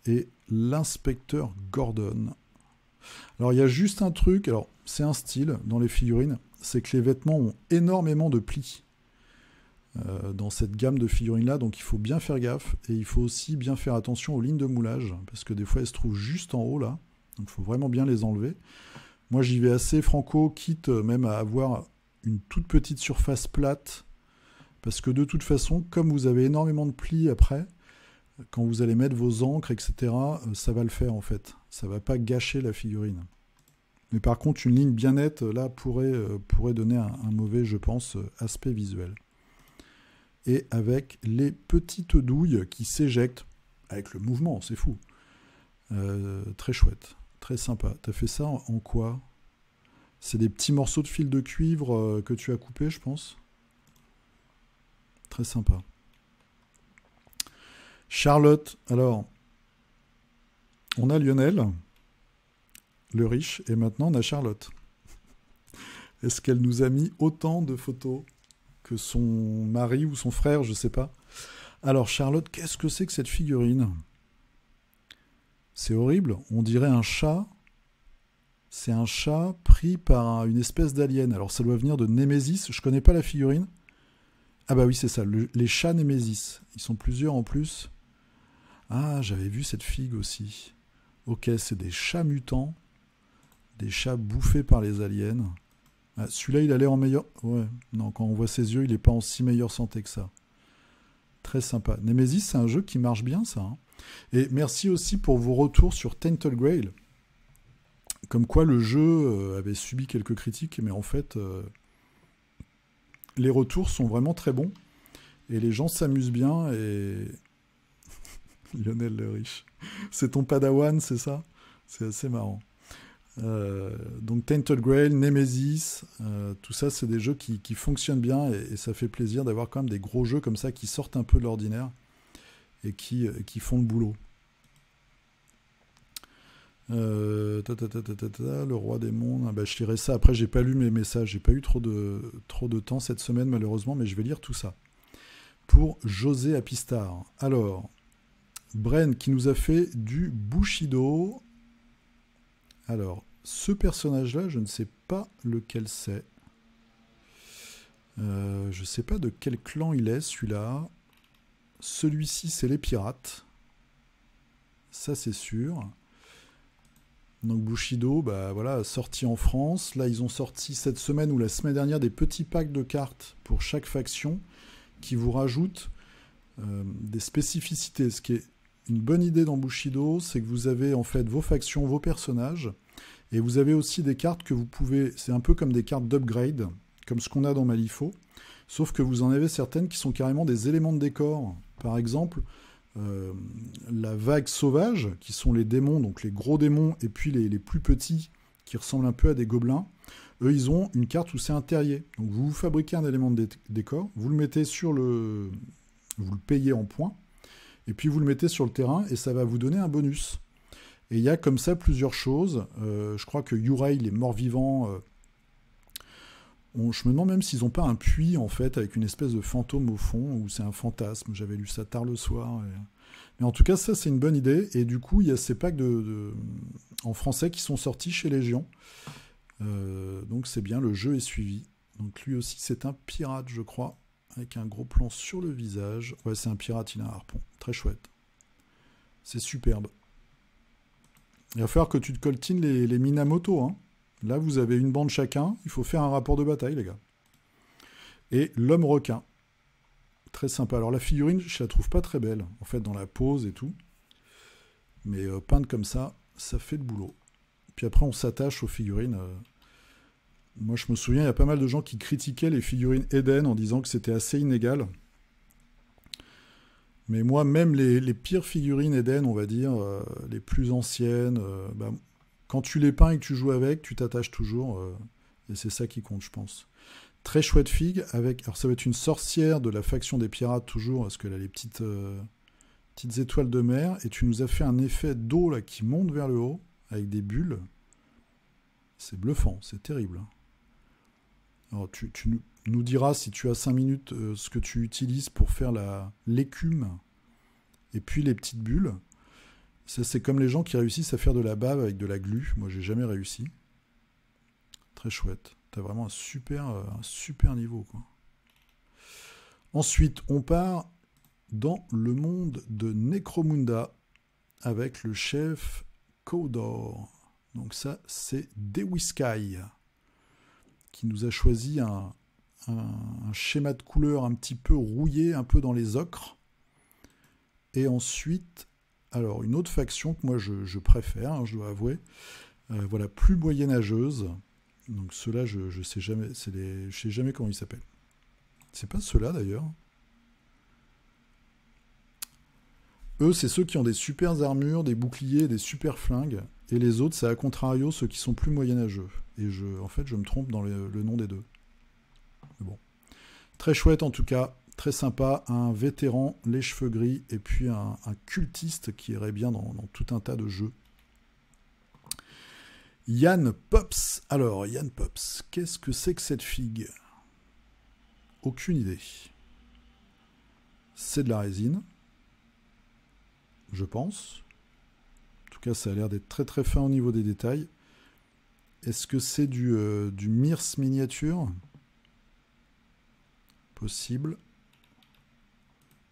Et l'inspecteur Gordon. Alors il y a juste un truc, alors c'est un style dans les figurines, c'est que les vêtements ont énormément de plis dans cette gamme de figurines là, donc il faut bien faire gaffe et il faut aussi bien faire attention aux lignes de moulage parce que des fois elles se trouvent juste en haut là, donc il faut vraiment bien les enlever. Moi j'y vais assez franco, quitte même à avoir une toute petite surface plate parce que de toute façon, comme vous avez énormément de plis après, quand vous allez mettre vos encres, etc., ça va le faire en fait. Ça va pas gâcher la figurine. Mais par contre, une ligne bien nette, là, pourrait donner un mauvais, je pense, aspect visuel. Et avec les petites douilles qui s'éjectent, avec le mouvement, c'est fou. Très chouette, très sympa. T'as fait ça en quoi? C'est des petits morceaux de fil de cuivre que tu as coupés, je pense. Très sympa. Charlotte, alors, on a Lionel, le riche, et maintenant on a Charlotte. Est-ce qu'elle nous a mis autant de photos que son mari ou son frère, je sais pas. Alors Charlotte, qu'est-ce que c'est que cette figurine? C'est horrible, on dirait un chat. C'est un chat pris par une espèce d'alien. Alors ça doit venir de Némésis, je connais pas la figurine. Ah bah oui, c'est ça, les chats Némésis. Ils sont plusieurs en plus. Ah, j'avais vu cette figue aussi. Ok, c'est des chats mutants. Des chats bouffés par les aliens. Ah, celui-là, il a l'air en meilleur... Ouais, non, quand on voit ses yeux, il n'est pas en si meilleure santé que ça. Très sympa. Nemesis, c'est un jeu qui marche bien, ça. Hein. Et merci aussi pour vos retours sur Tainted Grail. Comme quoi, le jeu avait subi quelques critiques, mais en fait, les retours sont vraiment très bons. Et les gens s'amusent bien, et... Lionel le Riche. C'est ton padawan, c'est ça? C'est assez marrant. Donc Tainted Grail, Nemesis, tout ça c'est des jeux qui fonctionnent bien et ça fait plaisir d'avoir quand même des gros jeux comme ça qui sortent un peu de l'ordinaire et qui font le boulot. Le roi des mondes, je lirai ça. Après j'ai pas lu mes messages, j'ai pas eu trop de temps cette semaine malheureusement, mais je vais lire tout ça. Pour José Apistar. Alors, Bren qui nous a fait du Bushido. Alors, ce personnage-là, je ne sais pas lequel c'est. Je ne sais pas de quel clan il est, celui-là. Celui-ci, c'est les pirates. Ça, c'est sûr. Donc Bushido, voilà, sorti en France. Là, ils ont sorti cette semaine ou la semaine dernière des petits packs de cartes pour chaque faction qui vous rajoutent des spécificités. Ce qui est une bonne idée dans Bushido, c'est que vous avez en fait vos factions, vos personnages, et vous avez aussi des cartes que vous pouvez... C'est un peu comme des cartes d'upgrade, comme ce qu'on a dans Malifaux, sauf que vous en avez certaines qui sont carrément des éléments de décor. Par exemple, la vague sauvage, qui sont les démons, donc les gros démons, et puis les plus petits, qui ressemblent un peu à des gobelins. Eux, ils ont une carte où c'est un terrier. Donc vous fabriquez un élément de décor, vous le mettez sur le... Vous le payez en points, et puis vous le mettez sur le terrain, et ça va vous donner un bonus. Et il y a comme ça plusieurs choses. Je crois que Yurei, les morts-vivants... je me demande même s'ils n'ont pas un puits, en fait, avec une espèce de fantôme au fond, ou c'est un fantasme. J'avais lu ça tard le soir. Mais en tout cas, ça, c'est une bonne idée. Et du coup, il y a ces packs en français qui sont sortis chez Légion. Donc c'est bien, le jeu est suivi. Donc lui aussi, c'est un pirate, je crois, avec un gros plan sur le visage. Ouais, c'est un pirate, il a un harpon. Très chouette. C'est superbe. Il va falloir que tu te coltines les Minamoto, hein. Là, vous avez une bande chacun. Il faut faire un rapport de bataille, les gars. Et l'homme requin. Très sympa. Alors, la figurine, je la trouve pas très belle, en fait, dans la pose et tout. Mais peinte comme ça, ça fait le boulot. Puis après, on s'attache aux figurines. Moi, je me souviens, il y a pas mal de gens qui critiquaient les figurines Eden en disant que c'était assez inégal. Mais moi, même les pires figurines Eden, on va dire, les plus anciennes, quand tu les peins et que tu joues avec, tu t'attaches toujours. Et c'est ça qui compte, je pense. Très chouette figue. Alors, ça va être une sorcière de la faction des pirates, toujours, parce qu'elle a les petites étoiles de mer. Et tu nous as fait un effet d'eau là qui monte vers le haut, avec des bulles. C'est bluffant, c'est terrible. Alors, tu nous diras, si tu as 5 minutes, ce que tu utilises pour faire l'écume et puis les petites bulles. Ça, c'est comme les gens qui réussissent à faire de la bave avec de la glu. Moi, j'ai jamais réussi. Très chouette. T'as vraiment un super niveau, quoi. Ensuite, on part dans le monde de Necromunda avec le chef Cawdor. Donc ça, c'est Dewiskai qui nous a choisi un schéma de couleur un petit peu rouillé, un peu dans les ocres. Et ensuite, alors une autre faction que moi je préfère, hein, je dois avouer, voilà, plus moyenâgeuse. Donc ceux-là, je sais jamais, je sais jamais comment ils s'appellent. C'est pas ceux-là d'ailleurs. Eux, c'est ceux qui ont des super armures, des boucliers, des super flingues. Et les autres, c'est à contrario ceux qui sont plus moyenâgeux. Et en fait, je me trompe dans le nom des deux. Mais bon. Très chouette en tout cas, très sympa. Un vétéran, les cheveux gris, et puis un cultiste qui irait bien dans tout un tas de jeux. Yann Pops. Alors, Yann Pops, qu'est-ce que c'est que cette figue? Aucune idée. C'est de la résine, je pense. En tout cas, ça a l'air d'être très très fin au niveau des détails. Est-ce que c'est du Mirs miniature? Possible.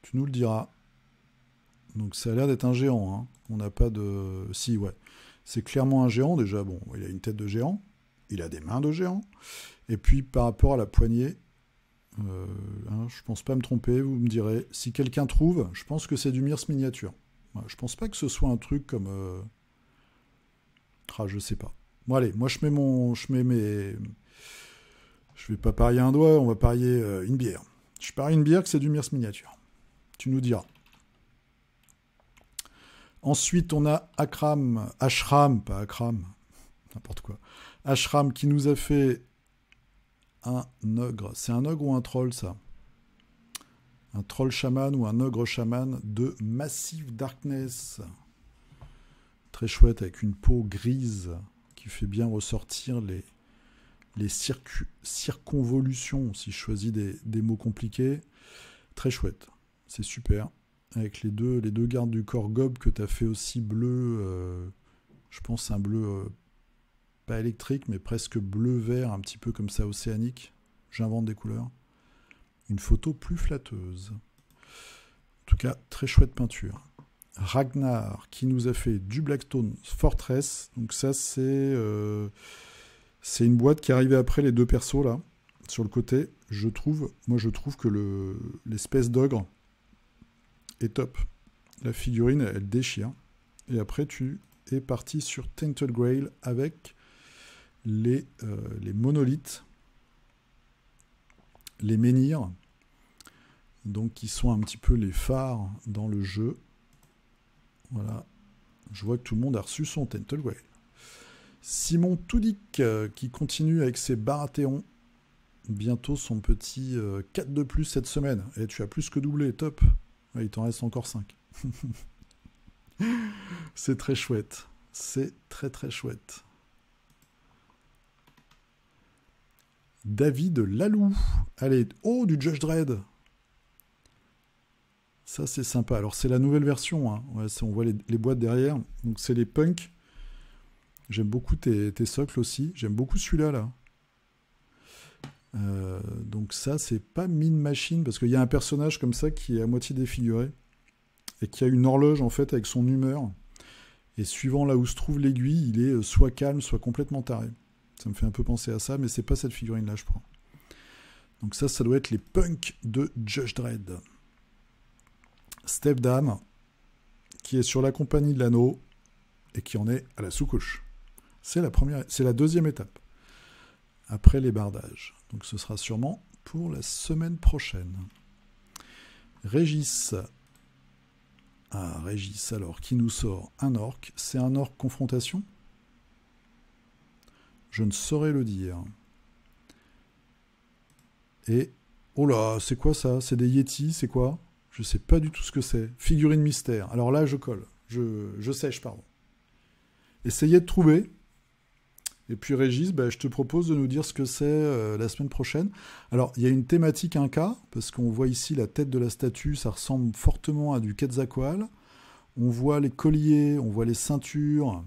Tu nous le diras. Donc ça a l'air d'être un géant, hein. On n'a pas de... Si, ouais. C'est clairement un géant, déjà. Bon, il a une tête de géant. Il a des mains de géant. Et puis, par rapport à la poignée, je pense pas me tromper, vous me direz. Si quelqu'un trouve, je pense que c'est du Mirs miniature. Ouais, je pense pas que ce soit un truc comme... je sais pas. Bon, allez, moi, je mets mes... Je vais pas parier un doigt, on va parier une bière. Je parie une bière que c'est du Mirs miniature. Tu nous diras. Ensuite, on a Ashram, pas Akram, n'importe quoi. Ashram qui nous a fait un ogre. C'est un ogre ou un troll, ça? Un troll chaman ou un ogre chaman de Massive Darkness. Très chouette, avec une peau grise qui fait bien ressortir les circonvolutions, si je choisis des mots compliqués. Très chouette, c'est super. Avec les deux gardes du corps gob que tu as fait aussi bleu, je pense un bleu pas électrique, mais presque bleu-vert, un petit peu comme ça, océanique. J'invente des couleurs. Une photo plus flatteuse. En tout cas, très chouette peinture. Ragnar, qui nous a fait du Blackstone Fortress. Donc ça, c'est une boîte qui est arrivée après les deux persos, là, sur le côté. Je trouve que l'espèce d'ogre est top. La figurine, elle déchire. Et après, tu es parti sur Tainted Grail avec les monolithes, les menhirs, donc qui sont un petit peu les phares dans le jeu. Voilà. Je vois que tout le monde a reçu son Tainted Grail. Simon Toudic qui continue avec ses Baratheons. Bientôt son petit 4 de plus cette semaine. Et tu as plus que doublé, top. Ouais, il t'en reste encore 5. C'est très chouette. C'est très très chouette. David Lalou. Allez, oh, du Judge Dredd. Ça, c'est sympa. Alors, c'est la nouvelle version. Hein. Ouais, on voit les boîtes derrière. Donc, c'est les punks. J'aime beaucoup tes socles aussi. J'aime beaucoup celui-là, là. Donc, ça, c'est pas Mean Machine, parce qu'il y a un personnage comme ça qui est à moitié défiguré et qui a une horloge, en fait, avec son humeur. Et suivant là où se trouve l'aiguille, il est soit calme, soit complètement taré. Ça me fait un peu penser à ça, mais c'est pas cette figurine-là, je crois. Donc ça doit être les punks de Judge Dredd. Steph Dame, qui est sur la compagnie de l'anneau et qui en est à la sous-couche. C'est la deuxième étape. Après les bardages. Donc ce sera sûrement pour la semaine prochaine. Régis. Ah, Régis, alors, qui nous sort un orc. C'est un orc confrontation? Je ne saurais le dire. Et, oh là, c'est quoi ça? C'est des Yétis, c'est quoi? Je sais pas du tout ce que c'est. Figurine mystère. Alors là, je colle. Je sèche, pardon. Essayez de trouver. Et puis Régis, je te propose de nous dire ce que c'est la semaine prochaine. Alors, il y a une thématique Inca, parce qu'on voit ici la tête de la statue, ça ressemble fortement à du Quetzalcoatl. On voit les colliers, on voit les ceintures.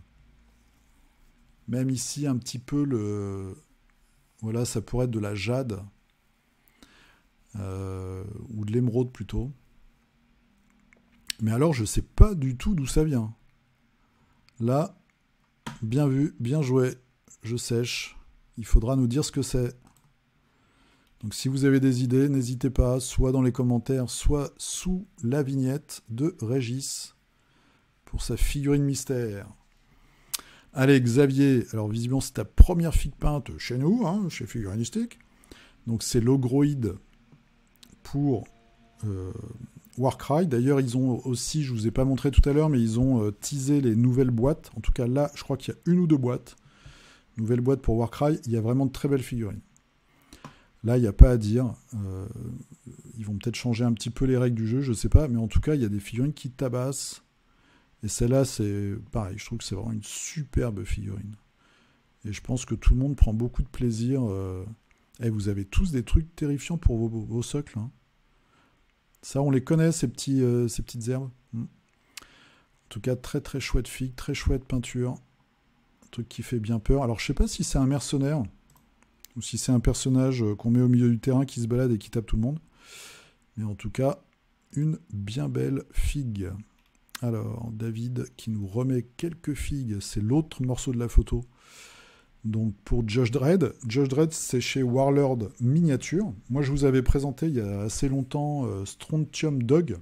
Même ici, un petit peu voilà, ça pourrait être de la jade. Ou de l'émeraude plutôt. Mais alors, je sais pas du tout d'où ça vient. Là, bien vu, bien joué. Je sèche. Il faudra nous dire ce que c'est. Donc si vous avez des idées, n'hésitez pas, soit dans les commentaires, soit sous la vignette de Régis pour sa figurine mystère. Allez, Xavier, alors visiblement c'est ta première figue peinte chez nous, hein, chez Figurinistique. Donc c'est l'ogroïde pour Warcry. D'ailleurs, ils ont aussi, je ne vous ai pas montré tout à l'heure, mais ils ont teasé les nouvelles boîtes. En tout cas, là, je crois qu'il y a une ou deux boîtes. Nouvelle boîte pour Warcry. Il y a vraiment de très belles figurines. Là, il n'y a pas à dire. Ils vont peut-être changer un petit peu les règles du jeu, je ne sais pas. Mais en tout cas, il y a des figurines qui tabassent. Et celle-là, c'est pareil. Je trouve que c'est vraiment une superbe figurine. Et je pense que tout le monde prend beaucoup de plaisir. Et vous avez tous des trucs terrifiants pour vos socles. Hein. Ça, on les connaît, ces petites herbes. En tout cas, très très chouette figue, très chouette peinture. Un truc qui fait bien peur. Alors, je sais pas si c'est un mercenaire ou si c'est un personnage qu'on met au milieu du terrain qui se balade et qui tape tout le monde. Mais en tout cas, une bien belle figue. Alors, David qui nous remet quelques figues. C'est l'autre morceau de la photo. Donc, pour Judge Dredd. Judge Dredd, c'est chez Warlord Miniature. Moi, je vous avais présenté il y a assez longtemps Strontium Dog.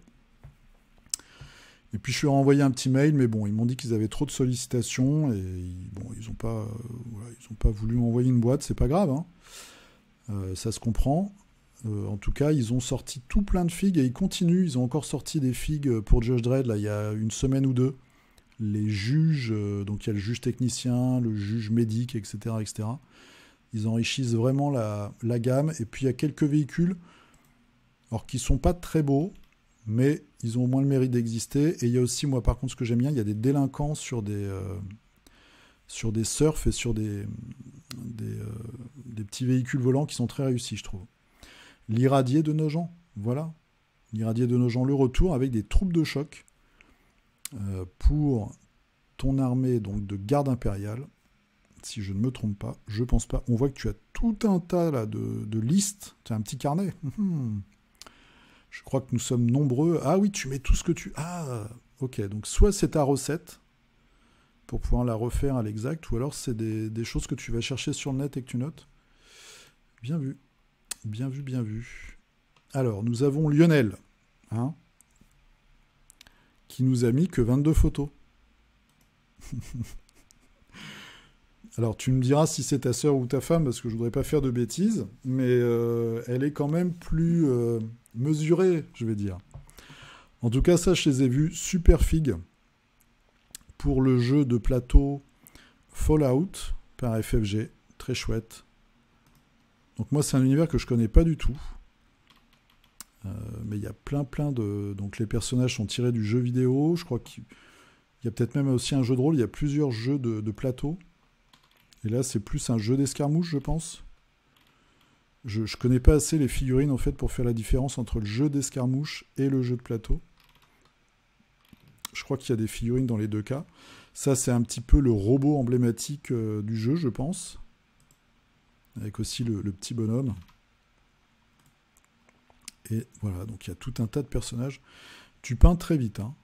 Et puis, je lui ai envoyé un petit mail, mais bon, ils m'ont dit qu'ils avaient trop de sollicitations et bon, ils n'ont pas voulu m'envoyer une boîte, c'est pas grave, hein. Ça se comprend. En tout cas, ils ont sorti tout plein de figues et ils continuent. Ils ont encore sorti des figues pour Judge Dredd là, il y a une semaine ou deux. les juges, donc il y a le juge technicien, le juge médic, etc., etc. Ils enrichissent vraiment la gamme. Et puis il y a quelques véhicules, alors qui sont pas très beaux, mais ils ont au moins le mérite d'exister. Et il y a aussi, moi par contre, ce que j'aime bien, il y a des délinquants sur des surfs et sur des petits véhicules volants qui sont très réussis, je trouve. L'Irradié de Nogent, voilà. L'Irradié de Nogent, le retour avec des troupes de choc pour ton armée donc de garde impériale. Si je ne me trompe pas, je pense pas. On voit que tu as tout un tas là, de listes. Tu as un petit carnet. Je crois que nous sommes nombreux. Ah oui, tu mets tout ce que tu... Ah, ok. Donc soit c'est ta recette pour pouvoir la refaire à l'exact, ou alors c'est des choses que tu vas chercher sur le net et que tu notes. Bien vu. Bien vu, bien vu. Alors, nous avons Lionel, hein, qui nous a mis que 22 photos. Alors, tu me diras si c'est ta sœur ou ta femme, parce que je voudrais pas faire de bêtises, mais elle est quand même plus mesurée, je vais dire. En tout cas, ça, je les ai vus super figues pour le jeu de plateau Fallout par FFG. Très chouette. Donc moi, c'est un univers que je connais pas du tout. Mais il y a plein de... Donc les personnages sont tirés du jeu vidéo. Je crois qu'il y a peut-être même aussi un jeu de rôle. Il y a plusieurs jeux de plateau. Et là, c'est plus un jeu d'escarmouche, je pense. Je connais pas assez les figurines, en fait, pour faire la différence entre le jeu d'escarmouche et le jeu de plateau. Je crois qu'il y a des figurines dans les deux cas. Ça, c'est un petit peu le robot emblématique du jeu, je pense. Avec aussi le petit bonhomme. Et voilà, donc il y a tout un tas de personnages. Tu peins très vite, hein.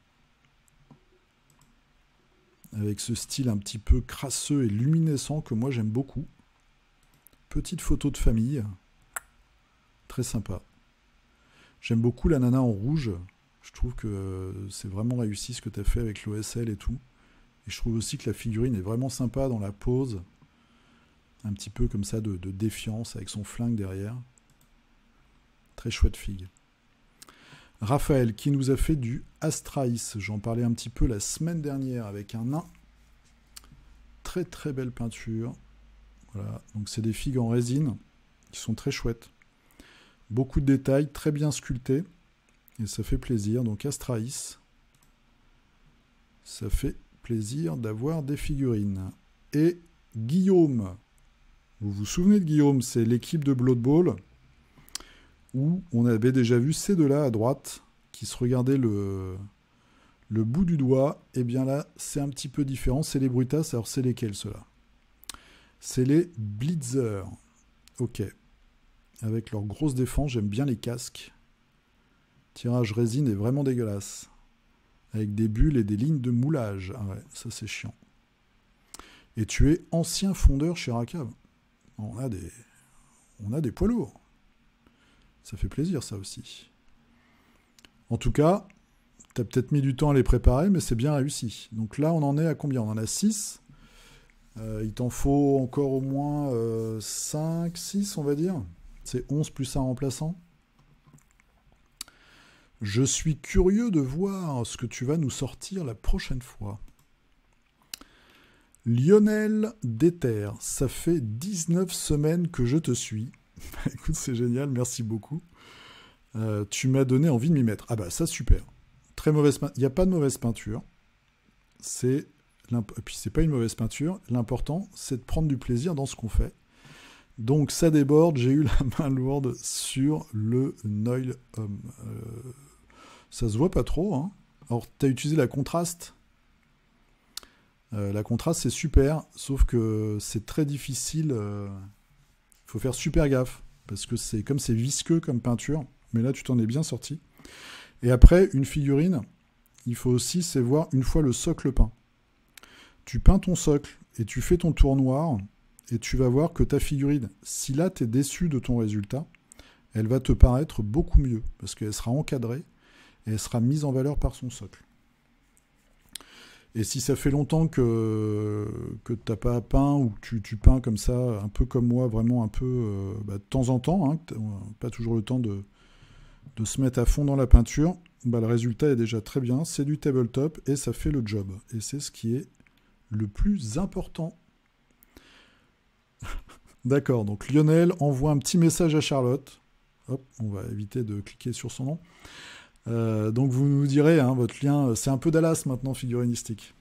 Avec ce style un petit peu crasseux et luminescent que moi j'aime beaucoup. Petite photo de famille. Très sympa. J'aime beaucoup la nana en rouge. Je trouve que c'est vraiment réussi ce que tu as fait avec l'OSL et tout. Et je trouve aussi que la figurine est vraiment sympa dans la pose. Un petit peu comme ça de défiance avec son flingue derrière. Très chouette figue. Raphaël qui nous a fait du Astraïs. J'en parlais un petit peu la semaine dernière avec un nain. Très très belle peinture. Voilà, donc c'est des figues en résine qui sont très chouettes. Beaucoup de détails, très bien sculptés. Et ça fait plaisir. Donc Astraïs. Ça fait plaisir d'avoir des figurines. Et Guillaume. Vous vous souvenez de Guillaume, c'est l'équipe de Blood Bowl où on avait déjà vu ces deux-là à droite qui se regardaient le bout du doigt. Et bien là, c'est un petit peu différent. C'est les Brutas. Alors, c'est lesquels, ceux-là? C'est les Blitzer. Ok. Avec leur grosse défense, j'aime bien les casques. Tirage résine est vraiment dégueulasse. Avec des bulles et des lignes de moulage. Ah ouais, ça c'est chiant. Et tu es ancien fondeur chez Racab. On a des poids lourds. Ça fait plaisir, ça aussi. En tout cas, tu as peut-être mis du temps à les préparer, mais c'est bien réussi. Donc là, on en est à combien? On en a 6. Il t'en faut encore au moins 5, 6, on va dire. C'est 11 plus un remplaçant. Je suis curieux de voir ce que tu vas nous sortir la prochaine fois. Lionel Déter, ça fait 19 semaines que je te suis. Écoute, c'est génial, merci beaucoup. Tu m'as donné envie de m'y mettre. Ah bah ça, super. Très mauvaise peinture. Il n'y a pas de mauvaise peinture. Et puis c'est pas une mauvaise peinture. L'important, c'est de prendre du plaisir dans ce qu'on fait. Donc ça déborde, j'ai eu la main lourde sur le Noil Homme. Ça se voit pas trop, hein. Alors, tu as utilisé la contraste. La contraste, c'est super, sauf que c'est très difficile. Faut faire super gaffe, parce que c'est comme c'est visqueux comme peinture, mais là, tu t'en es bien sorti. Et après, une figurine, il faut aussi, c'est voir une fois le socle peint. Tu peins ton socle et tu fais ton tour noir, et tu vas voir que ta figurine, si là, tu es déçu de ton résultat, elle va te paraître beaucoup mieux, parce qu'elle sera encadrée, et elle sera mise en valeur par son socle. Et si ça fait longtemps que tu n'as pas peint, ou que tu peins comme ça, un peu comme moi, vraiment un peu de temps en temps, hein, pas toujours le temps de de se mettre à fond dans la peinture, bah, le résultat est déjà très bien. C'est du tabletop et ça fait le job. Et c'est ce qui est le plus important. D'accord, donc Lionel envoie un petit message à Charlotte. Hop, on va éviter de cliquer sur son nom. Donc vous nous direz, hein, votre lien, c'est un peu Dallas maintenant, figurinistique.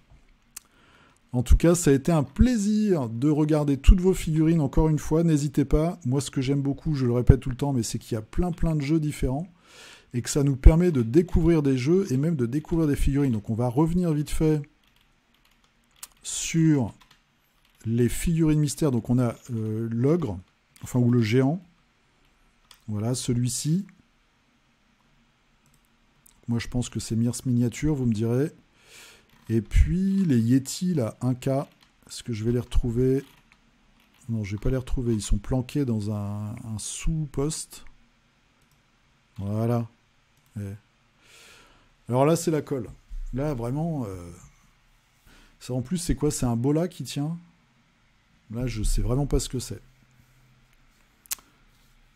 En tout cas, ça a été un plaisir de regarder toutes vos figurines encore une fois. N'hésitez pas. Moi, ce que j'aime beaucoup, je le répète tout le temps, mais c'est qu'il y a plein de jeux différents et que ça nous permet de découvrir des jeux et même de découvrir des figurines. Donc on va revenir vite fait sur les figurines mystères. Donc on a l'ogre, enfin ou le géant. Voilà, celui-ci. Moi, je pense que c'est Mirs Miniature, vous me direz. Et puis, les Yeti, là, 1K. Est-ce que je vais les retrouver? Non, je ne vais pas les retrouver. Ils sont planqués dans un sous-poste. Voilà. Et... alors là, c'est la colle. Là, vraiment... ça, en plus, c'est quoi? C'est un bola qui tient. Là, je ne sais vraiment pas ce que c'est.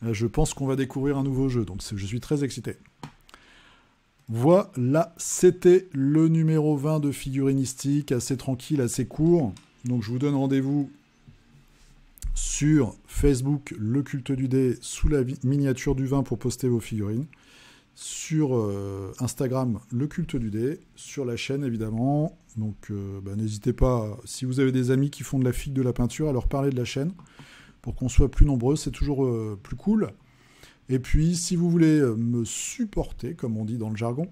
Là, je pense qu'on va découvrir un nouveau jeu. Donc, je suis très excité. Voilà, c'était le numéro 20 de Figurinistique, assez tranquille, assez court. Donc je vous donne rendez-vous sur Facebook, le culte du dé, sous la miniature du vin pour poster vos figurines. Sur Instagram, le culte du dé. Sur la chaîne, évidemment. Donc n'hésitez pas, si vous avez des amis qui font de la figue de la peinture, à leur parler de la chaîne. Pour qu'on soit plus nombreux, c'est toujours plus cool. Et puis, si vous voulez me supporter, comme on dit dans le jargon,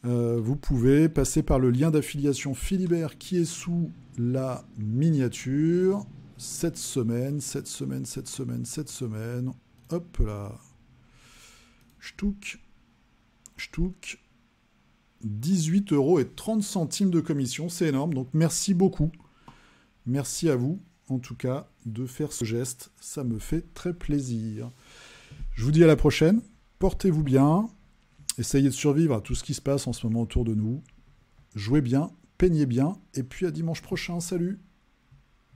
vous pouvez passer par le lien d'affiliation Philibert qui est sous la miniature. Cette semaine, hop là, ch'touk, 18,30 € de commission, c'est énorme, donc merci beaucoup. Merci à vous, en tout cas, de faire ce geste, ça me fait très plaisir. Je vous dis à la prochaine, portez-vous bien, essayez de survivre à tout ce qui se passe en ce moment autour de nous, jouez bien, peignez bien, et puis à dimanche prochain, salut!